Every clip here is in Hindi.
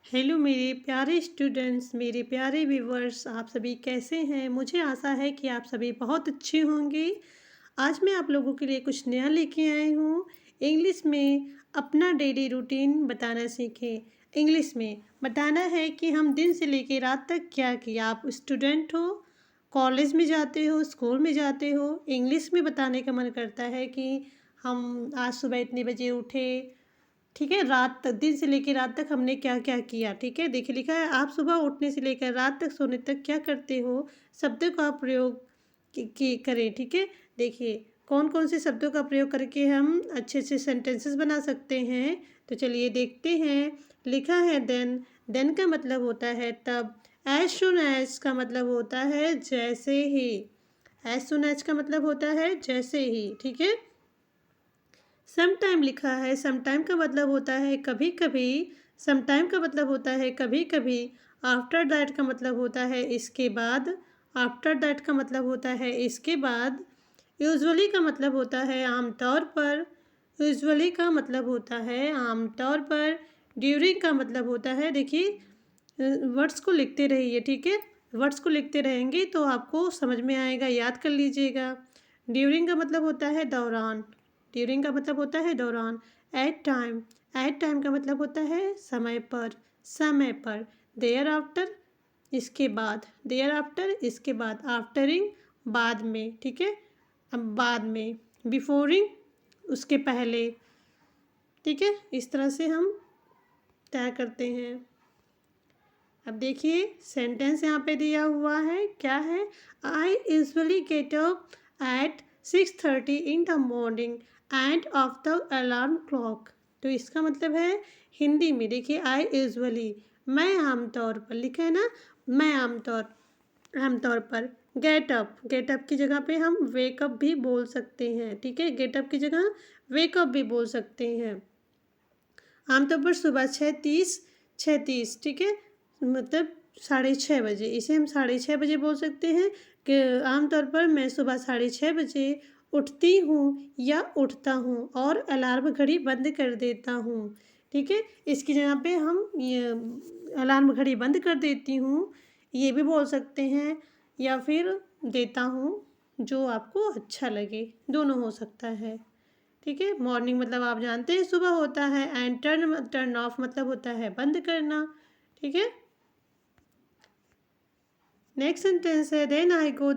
हेलो मेरे प्यारे स्टूडेंट्स, मेरे प्यारे व्यूवर्स, आप सभी कैसे हैं? मुझे आशा है कि आप सभी बहुत अच्छे होंगे। आज मैं आप लोगों के लिए कुछ नया लेके आई हूँ। इंग्लिश में अपना डेली रूटीन बताना सीखें। इंग्लिश में बताना है कि हम दिन से लेकर रात तक क्या किया। आप स्टूडेंट हो, कॉलेज में जाते हो, स्कूल में जाते हो, इंग्लिश में बताने का मन करता है कि हम आज सुबह इतने बजे उठे, ठीक है, रात तक, दिन से लेकर रात तक हमने क्या क्या किया। ठीक है, देखिए लिखा है, आप सुबह उठने से लेकर रात तक सोने तक क्या करते हो। शब्दों का प्रयोग करें। ठीक है, देखिए कौन कौन से शब्दों का प्रयोग करके हम अच्छे से सेंटेंसेस बना सकते हैं। तो चलिए देखते हैं। लिखा है देन। देन का मतलब होता है तब। एज सुन एज का मतलब होता है जैसे ही। एज सुन एज का मतलब होता है जैसे ही। ठीक है, सम टाइम लिखा है। सम टाइम का मतलब होता है कभी कभी। सम टाइम का मतलब होता है कभी कभी। आफ्टर दैट का मतलब होता है इसके बाद। आफ्टर दैट का मतलब होता है इसके बाद। यूजुअली का मतलब होता है आमतौर पर। यूजुअली का मतलब होता है आमतौर पर। ड्यूरिंग का मतलब होता है, देखिए वर्ड्स को लिखते रहिए। ठीक है, वर्ड्स को लिखते रहेंगे तो आपको समझ में आएगा, याद कर लीजिएगा। ड्यूरिंग का मतलब होता है दौरान। ड्यूरिंग का मतलब होता है दौरान। At time. एट टाइम का मतलब होता है समय पर। समय पर। देयर आफ्टर, इसके बाद। देयर आफ्टर, इसके बाद। आफ्टरिंग, बाद में। ठीक है, अब बाद में। बिफोरिंग, उसके पहले। ठीक है, इस तरह से हम तय करते हैं। अब देखिए सेंटेंस यहाँ पे दिया हुआ है, क्या है। आई usually get up at 6:30 in the morning end of the alarm clock. तो इसका मतलब है हिंदी में, देखिए आई यूजली, मैं आमतौर पर, लिखा है ना, मैं आमतौर पर। गेट अप, गेट अप की जगह पे हम वेकअप भी बोल सकते हैं। ठीक है, गेट अप की जगह वेकअप भी बोल सकते हैं। आमतौर पर सुबह 6:30, 6:30, ठीक है, मतलब 6:30 बजे, इसे हम 6:30 बजे बोल सकते हैं कि आमतौर पर मैं सुबह 6:30 बजे उठती हूँ या उठता हूँ और अलार्म घड़ी बंद कर देता हूँ। ठीक है, इसकी जगह पे हम ये अलार्म घड़ी बंद कर देती हूँ ये भी बोल सकते हैं, या फिर देता हूँ, जो आपको अच्छा लगे, दोनों हो सकता है। ठीक है, मॉर्निंग मतलब आप जानते हैं सुबह होता है। एंड टर्न, टर्न ऑफ मतलब होता है बंद करना। ठीक है, नेक्स्ट सेंटेंस है then I go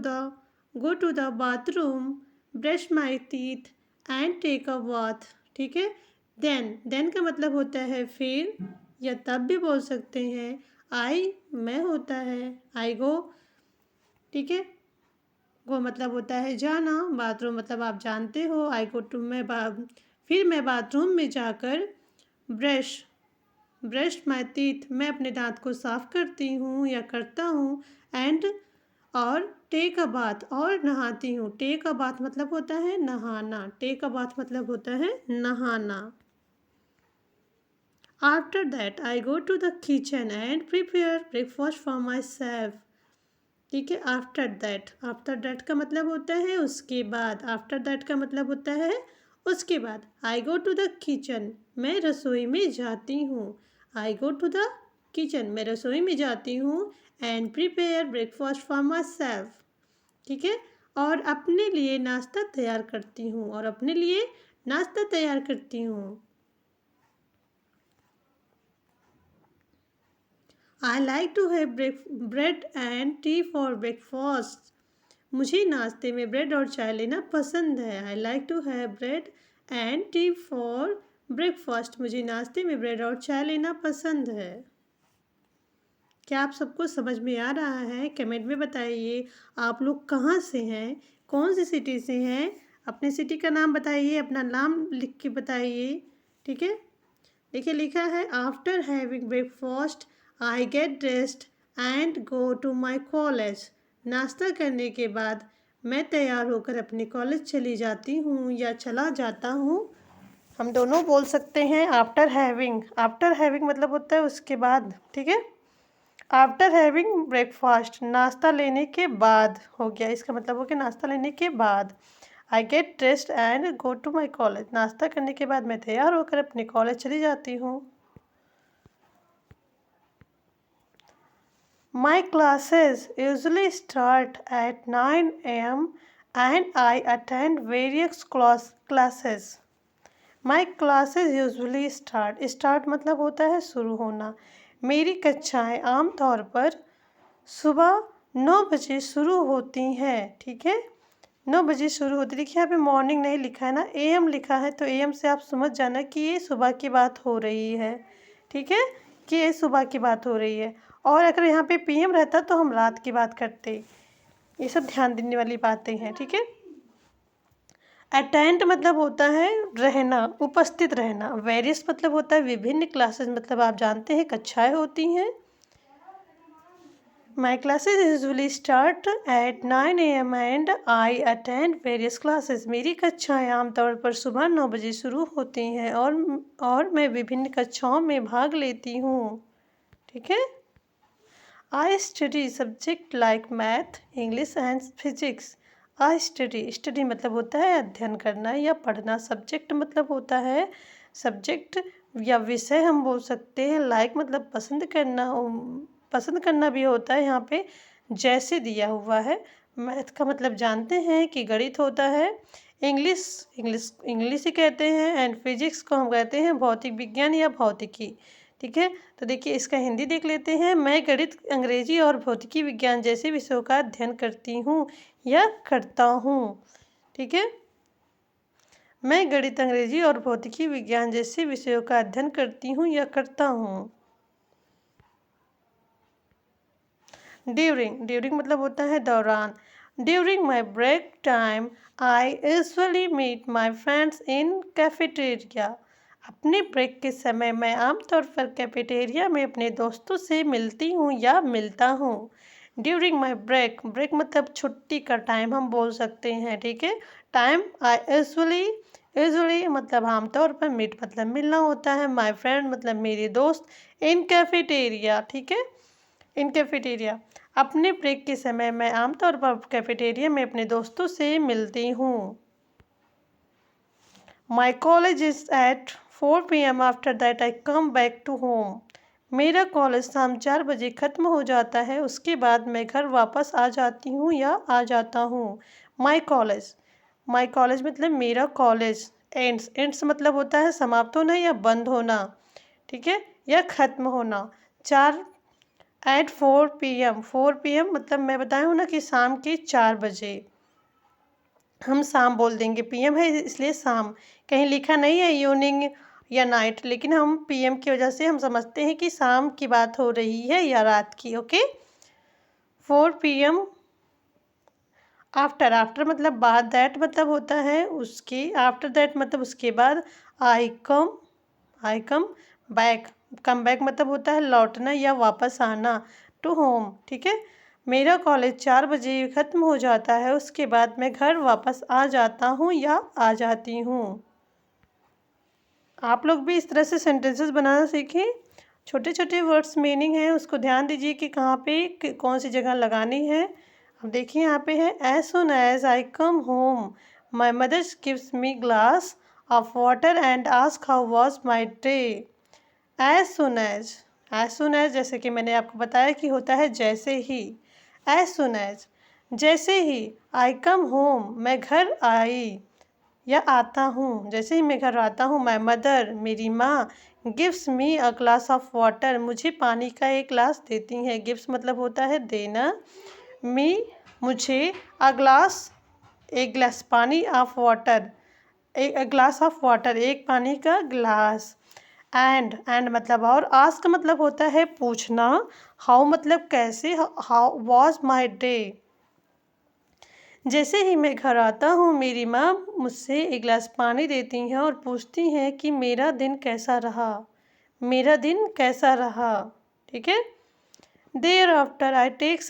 to the bathroom, brush my teeth and take a bath. ठीक है, देन का मतलब होता है फिर, या तब भी बोल सकते हैं। आई, मैं होता है। आई गो, ठीक है, गो मतलब होता है जाना। बाथरूम मतलब आप जानते हो। आई गो टू, फिर मैं बाथरूम में जाकर ब्रश, ब्रश माई टीथ, मैं अपने दांत को साफ करती हूँ या करता हूँ। एंड, और टेक अ बाथ, और नहाती हूँ। टेक अ बाथ मतलब होता है नहाना। टेक अ बाथ मतलब होता है नहाना। After that I go to the kitchen and prepare breakfast for myself. ठीक है, आफ्टर दैट, आफ्टर दैट का मतलब होता है उसके बाद। आफ्टर दैट का मतलब होता है उसके बाद। आई गो टू द किचन, मैं रसोई में जाती हूँ। आई गो टू द किचन, मैं रसोई में जाती हूँ। And prepare breakfast for myself, ठीक है, और अपने लिए नाश्ता तैयार करती हूँ, और अपने लिए नाश्ता तैयार करती हूँ। I like to have bread and tea for breakfast. मुझे नाश्ते में ब्रेड और चाय लेना पसंद है। I like to have bread and tea for breakfast. मुझे नाश्ते में ब्रेड और चाय लेना पसंद है। क्या आप सबको समझ में आ रहा है? कमेंट में बताइए आप लोग कहाँ से हैं, कौन सी सिटी से हैं। अपने सिटी का नाम बताइए, अपना नाम लिख के बताइए। ठीक है, देखिए लिखा है after having breakfast I get dressed and go to my college. नाश्ता करने के बाद मैं तैयार होकर अपने कॉलेज चली जाती हूँ या चला जाता हूँ। हम दोनों बोल सकते हैं आफ्टर हैविंग। आफ्टर हैविंग मतलब होता है उसके बाद। ठीक है, आफ्टर हैविंग ब्रेकफास्ट, नाश्ता लेने के बाद हो गया, इसका मतलब हो गया नाश्ता लेने के बाद। I get dressed and go to my college, नाश्ता करने के बाद मैं तैयार होकर अपने कॉलेज चली जाती हूँ। My classes usually start at 9 a.m. and I attend various classes. My classes usually start मतलब होता है शुरू होना। मेरी कक्षाएं आमतौर पर सुबह 9 बजे शुरू होती हैं। ठीक है, 9 बजे शुरू होती। देखिए यहाँ पे मॉर्निंग नहीं लिखा है ना, एएम लिखा है, तो एएम से आप समझ जाना कि ये सुबह की बात हो रही है। ठीक है, कि ये सुबह की बात हो रही है। और अगर यहाँ पे पीएम रहता तो हम रात की बात करते। ये सब ध्यान देने वाली बातें हैं। ठीक है, अटेंड मतलब होता है रहना, उपस्थित रहना। वेरियस मतलब होता है विभिन्न। क्लासेस मतलब आप जानते हैं कक्षाएं होती हैं। My classes usually start at 9 a.m. and I attend various classes. मेरी कक्षाएं आमतौर पर सुबह 9 बजे शुरू होती हैं और मैं विभिन्न कक्षाओं में भाग लेती हूँ। ठीक है, I study subject like math, English and physics. I study मतलब होता है अध्ययन करना या पढ़ना। सब्जेक्ट मतलब होता है सब्जेक्ट या विषय हम बोल सकते हैं। लाइक मतलब पसंद करना भी होता है यहाँ पे, जैसे दिया हुआ है। मैथ का मतलब जानते हैं कि गणित होता है। इंग्लिश ही कहते हैं। एंड फिजिक्स को हम कहते हैं भौतिक विज्ञान या भौतिकी। ठीक है, तो देखिए इसका हिंदी देख लेते हैं। मैं गणित, अंग्रेजी और भौतिकी विज्ञान जैसे विषयों का अध्ययन करती हूँ या करता हूँ। ठीक है, मैं गणित, अंग्रेजी और भौतिकी विज्ञान जैसे विषयों का अध्ययन करती हूँ या करता हूँ। ड्यूरिंग मतलब होता है दौरान। During my break time I usually meet my friends in cafeteria. अपने ब्रेक के समय मैं आमतौर पर कैफेटेरिया में अपने दोस्तों से मिलती हूँ या मिलता हूँ। ड्यूरिंग माई ब्रेक मतलब छुट्टी का टाइम हम बोल सकते हैं। ठीक है, टाइम आई यूजुअली मतलब आमतौर पर, मीट मतलब मिलना होता है, माई फ्रेंड मतलब मेरे दोस्त, इन कैफेटेरिया। ठीक है, इन कैफेटेरिया अपने ब्रेक के समय मैं आमतौर पर कैफेटेरिया में अपने दोस्तों से मिलती हूँ। My college is at 4 PM। After that I come back to home. मेरा कॉलेज शाम 4 बजे ख़त्म हो जाता है, उसके बाद मैं घर वापस आ जाती हूँ या आ जाता हूँ। माई कॉलेज मतलब मेरा कॉलेज। एंड्स मतलब होता है समाप्त होना या बंद होना। ठीक है, या ख़त्म होना। 4 PM मतलब मैं बताया हूँ ना कि शाम के 4 बजे। हम शाम बोल देंगे, पीएम है इसलिए शाम। कहीं लिखा नहीं है इवनिंग या नाइट, लेकिन हम पीएम की वजह से हम समझते हैं कि शाम की बात हो रही है या रात की। Okay, 4 PM। आफ्टर मतलब बाद, दैट मतलब होता है उसके, आफ्टर दैट मतलब उसके बाद। आई कम बैक, कम बैक मतलब होता है लौटना या वापस आना, टू होम। ठीक है, मेरा कॉलेज 4 बजे ख़त्म हो जाता है, उसके बाद मैं घर वापस आ जाता हूँ या आ जाती हूँ। आप लोग भी इस तरह से सेंटेंसेस बनाना सीखें। छोटे छोटे वर्ड्स मीनिंग है, उसको ध्यान दीजिए कि कहाँ पे कौन सी जगह लगानी है। अब देखिए यहाँ पे है, as soon as I come home my mother gives me glass of water and ask how was my day. As soon as जैसे कि मैंने आपको बताया कि होता है जैसे ही। एज सुन एज जैसे ही, आई कम होम मैं घर आई या आता हूँ, जैसे ही मैं घर आता हूँ। माई मदर मेरी माँ, gives me a glass of water मुझे पानी का एक गिलास देती हैं। गिव्स मतलब होता है देना, मी मुझे, अ ग्लास एक गिलास पानी, ऑफ वाटर एक ग्लास ऑफ वाटर एक पानी का गिलास। एंड मतलब और, आस्क मतलब होता है पूछना, हाउ मतलब कैसे, हाउ वॉज माई डे। जैसे ही मैं घर आता हूँ मेरी माँ मुझसे एक गिलास पानी देती हैं और पूछती हैं कि मेरा दिन कैसा रहा, मेरा दिन कैसा रहा। ठीक है, there after I take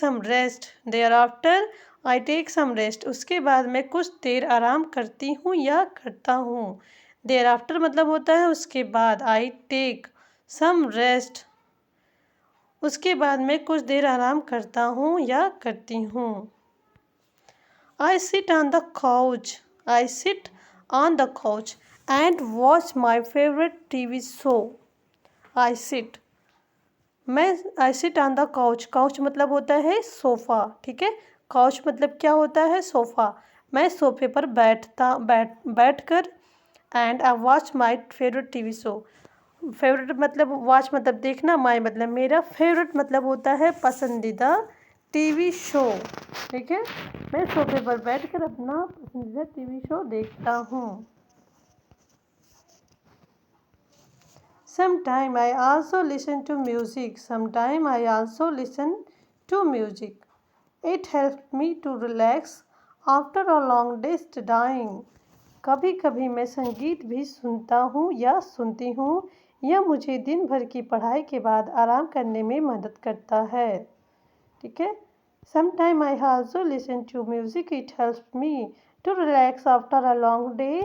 some rest उसके बाद मैं कुछ देर आराम करती हूँ या करता हूँ। देयर आफ्टर मतलब होता है उसके बाद, आई टेक सम रेस्ट उसके बाद मैं कुछ देर आराम करता हूँ या करती हूँ। I sit on the couch and watch my favorite TV show. I sit मैं I sit on the couch. Couch मतलब होता है सोफ़ा, ठीक है। काउच मतलब क्या होता है? सोफ़ा। मैं सोफ़े पर बैठ कर and I watch my favourite TV show. Favourite मतलब वॉच मतलब देखना, माई मतलब मेरा, फेवरेट मतलब होता है पसंदीदा टीवी शो, ठीक है। मैं सोफ़े पर बैठकर अपना पसंदीदा टीवी शो देखता हूँ। Sometime I also listen to music. Sometime I also listen to music. It helps me to relax after a long day studying. कभी कभी मैं संगीत भी सुनता हूँ या सुनती हूँ। यह मुझे दिन भर की पढ़ाई के बाद आराम करने में मदद करता है, ठीक है। Sometime I also listen to music. It helps me to relax after a long day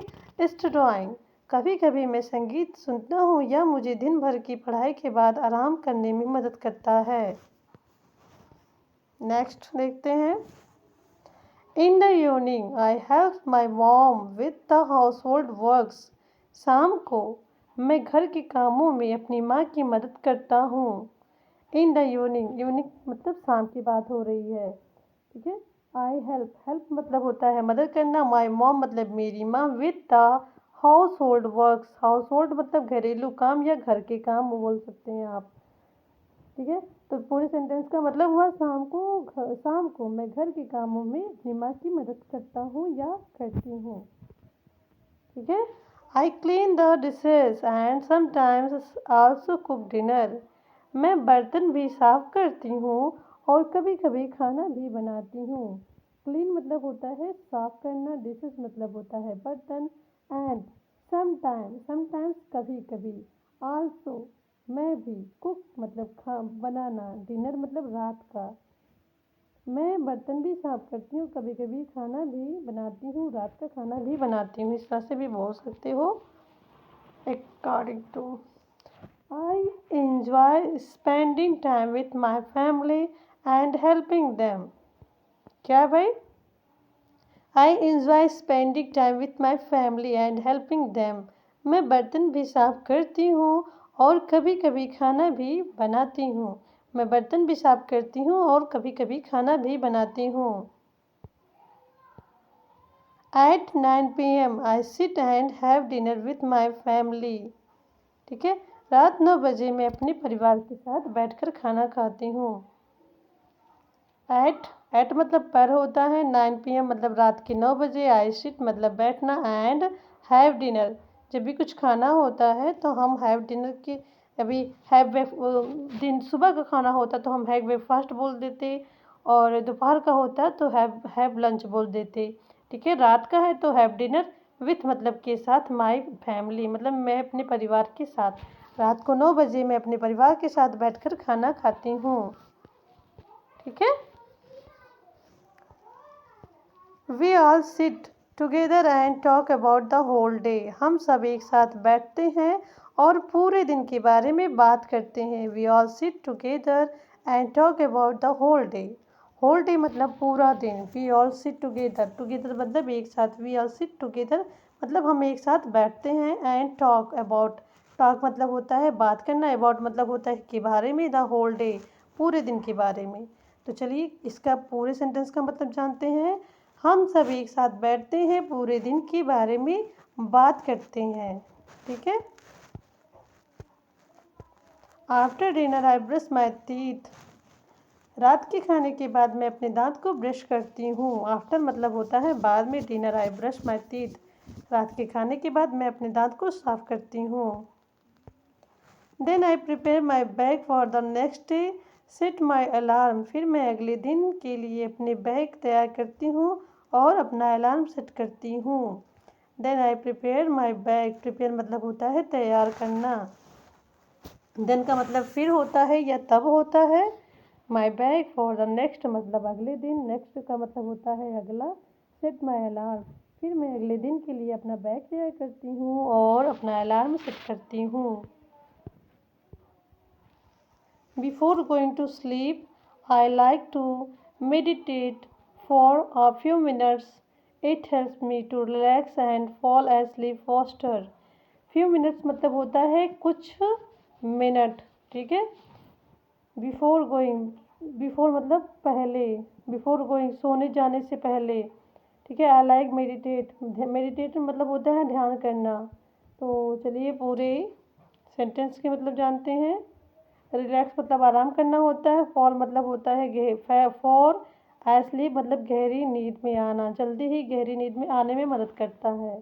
studying. कभी कभी मैं संगीत सुनता हूँ, यह मुझे दिन भर की पढ़ाई के बाद आराम करने में मदद करता है। नेक्स्ट देखते हैं। In the evening I help my mom with the house hold works. शाम को मैं घर के कामों में अपनी माँ की मदद करता हूँ। इन द इवनिंग, इवनिंग मतलब शाम की बात हो रही है, ठीक है। आई हेल्प, हेल्प मतलब होता है मदद करना। माई मॉम मतलब मेरी माँ। With the house hold works, house hold मतलब घरेलू काम या घर के काम बोल सकते हैं आप, ठीक है। तो पूरे सेंटेंस का मतलब हुआ शाम को मैं घर के कामों में अपनी माँ की मदद करता हूँ या करती हूँ, ठीक है। I clean the dishes and sometimes also cook dinner. मैं बर्तन भी साफ करती हूँ और कभी कभी खाना भी बनाती हूँ। क्लीन मतलब होता है साफ करना, डिशेज मतलब होता है बर्तन, एंड समटाइम्स कभी कभी, आल्सो मैं भी, कुक मतलब बनाना, डिनर मतलब रात का। मैं बर्तन भी साफ करती हूँ, कभी कभी खाना भी बनाती हूँ, रात का खाना भी बनाती हूँ। इस तरह से भी बोल सकते हो। According to, I enjoy spending time with my family and helping them. क्या भाई? I enjoy spending time with my family and helping them. मैं बर्तन भी साफ करती हूँ और कभी कभी खाना भी बनाती हूँ। मैं बर्तन भी साफ करती हूँ और कभी कभी खाना भी बनाती हूँ। At 9 p.m. I sit and have dinner with my family. ठीक है। रात 9 बजे मैं अपने परिवार के साथ बैठकर खाना खाती हूँ। एट मतलब पर होता है, 9 p.m. मतलब रात के 9 बजे, आई सिट मतलब बैठना, एंड हैव डिनर जब भी कुछ खाना होता है तो हम हैव डिनर की, अभी दिन सुबह का खाना होता तो हम हैव ब्रेकफास्ट बोल देते, और दोपहर का होता तो हैव लंच बोल देते, ठीक है। रात का है तो हैव डिनर विथ मतलब के साथ, माई फैमिली मतलब मैं अपने परिवार के साथ। रात को 9 बजे मैं अपने परिवार के साथ बैठकर खाना खाती हूँ, ठीक है। We all sit together and talk about the whole day. हम सब एक साथ बैठते हैं और पूरे दिन के बारे में बात करते हैं। We all sit together and talk about the whole day. Whole day मतलब पूरा दिन। We all sit together, together मतलब एक साथ। वी ऑल सिट टुगेदर मतलब हम एक साथ बैठते हैं, एंड टॉक अबाउट, टॉक मतलब होता है बात करना, अबाउट मतलब होता है के बारे में, द होल डे पूरे दिन के बारे में। तो चलिए इसका पूरे सेंटेंस का मतलब जानते हैं। हम सब एक साथ बैठते हैं, पूरे दिन के बारे में बात करते हैं, ठीक है। After dinner I brush my teeth. रात के खाने के बाद मैं अपने दांत को ब्रश करती हूँ। आफ्टर मतलब होता है बाद में, dinner I brush my teeth रात के खाने के बाद मैं अपने दांत को साफ करती हूँ। Then I prepare my bag for the next day, set my alarm. फिर मैं अगले दिन के लिए अपने बैग तैयार करती हूँ और अपना अलार्म सेट करती हूँ। Then I prepare my bag, prepare मतलब होता है तैयार करना, देन का मतलब फिर होता है या तब होता है। माई बैग फॉर द नेक्स्ट मतलब अगले दिन, नेक्स्ट का मतलब होता है अगला। सेट माई अलार्म, फिर मैं अगले दिन के लिए अपना बैग तैयार करती हूँ और अपना अलार्म सेट करती हूँ। Before going to sleep, I like to meditate for a few minutes. It helps me to relax and fall asleep faster. Few minutes मतलब होता है कुछ मिनट, ठीक है। बिफोर गोइंग, बिफोर मतलब पहले, बिफोर गोइंग सोने जाने से पहले। ठीक है। आई लाइक मेडिटेट, मेडिटेट मतलब होता है ध्यान करना। तो चलिए पूरे सेंटेंस के मतलब जानते हैं। रिलैक्स मतलब आराम करना होता है। फॉल मतलब होता है फॉर स्लीप मतलब गहरी नींद में आना, जल्दी ही गहरी नींद में आने में मदद करता है।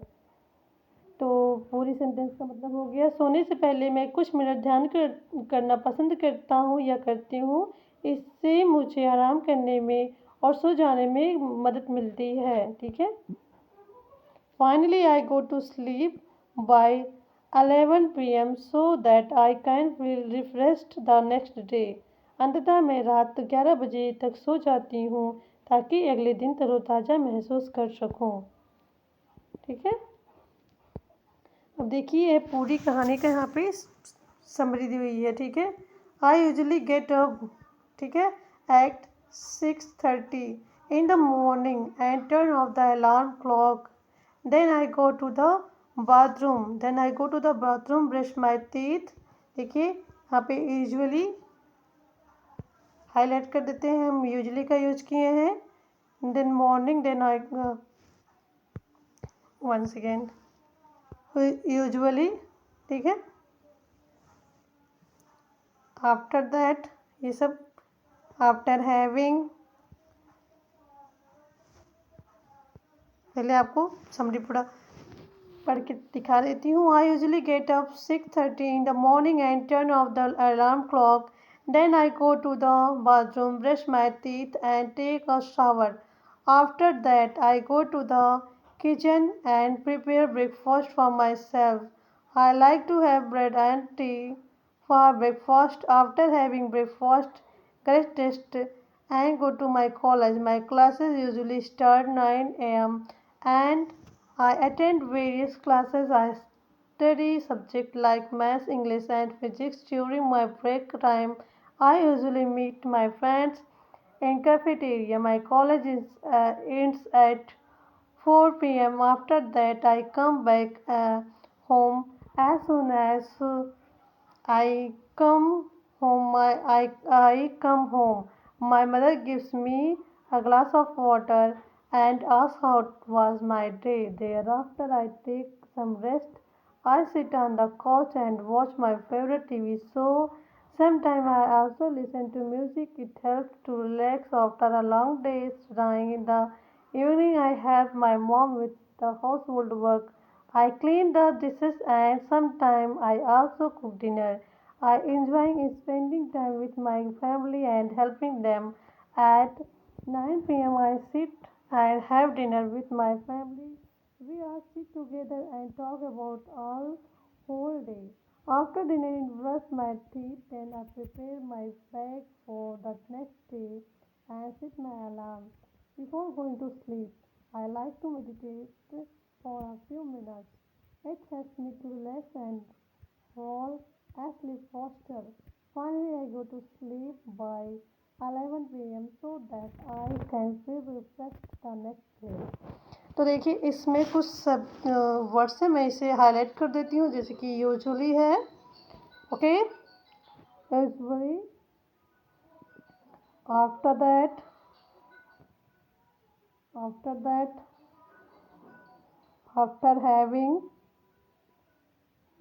तो पूरी सेंटेंस का मतलब हो गया, सोने से पहले मैं कुछ मिनट करना पसंद करता हूँ या करती हूँ। इससे मुझे आराम करने में और सो जाने में मदद मिलती है। ठीक है। Finally, I go to sleep by 11 p.m. so that I can feel refreshed the next day. अंततः मैं रात 11 बजे तक सो जाती हूँ ताकि अगले दिन तरोताज़ा महसूस कर सकूँ। ठीक है। अब देखिए पूरी कहानी का यहाँ पे समरी दी हुई है। ठीक है। आई यूजली गेट अप, ठीक है, at 6:30 in the morning and turn off the alarm clock. Then I go to the bathroom, brush my teeth. देखिए यहाँ पे यूजुअली हाईलाइट कर देते हैं, हम यूजली का यूज किए हैं। Then morning, then I once again usually. ठीक है। आफ्टर दैट, ये सब आफ्टर हैविंग। पहले आपको समरी पूरा पढ़ के दिखा देती हूँ। I usually get up 6:30 in the morning and turn off the alarm clock. Then I go to the bathroom, brush my teeth and take a shower. After that I go to the kitchen and prepare breakfast for myself. I like to have bread and tea for breakfast. After having breakfast, get dressed and go to my college. My classes usually start 9 a.m. and I attend various classes. I study subjects like math, English and physics during my break time. I usually meet my friends in cafeteria. My college ends at 4 p.m. After that, I come back home. As soon as I come I come home. My mother gives me a glass of water and asks how was my day. Thereafter, I take some rest. I sit on the couch and watch my favorite TV show. Sometimes I also listen to music. It helps to relax after a long day studying. In the evening, I help my mom with the household work. I clean the dishes and sometimes I also cook dinner. I enjoy spending time with my family and helping them. At 9 p.m. I sit and have dinner with my family. We all sit together and talk about all whole day. After dinner, I brush my teeth, then I prepare my bag for the next day and set my alarm. Before going to sleep, I like to meditate for a few minutes. It helps me to relax and fall asleep faster. Finally, I go to sleep by 11 p.m. so that I can feel refreshed the next day. तो देखिए इसमें कुछ सब वर्ड्स है, मैं इसे हाईलाइट कर देती हूँ। जैसे कि यूजुअली है, okay, usually, after that, after that, after having,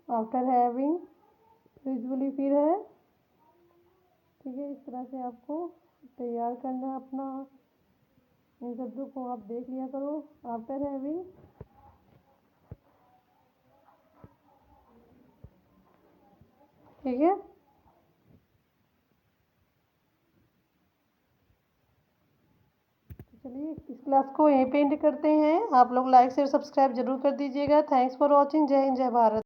after having, usually फिर है। ठीक है। इस तरह से आपको तैयार करना है अपना, इन शब्दों को आप देख लिया करो। आफ्टर हैविंग, ठीक है। चलिए इस क्लास को यहीं पे एंड करते हैं। आप लोग लाइक शेयर सब्सक्राइब जरूर कर दीजिएगा। Thanks for watching. जय हिंद, जय भारत।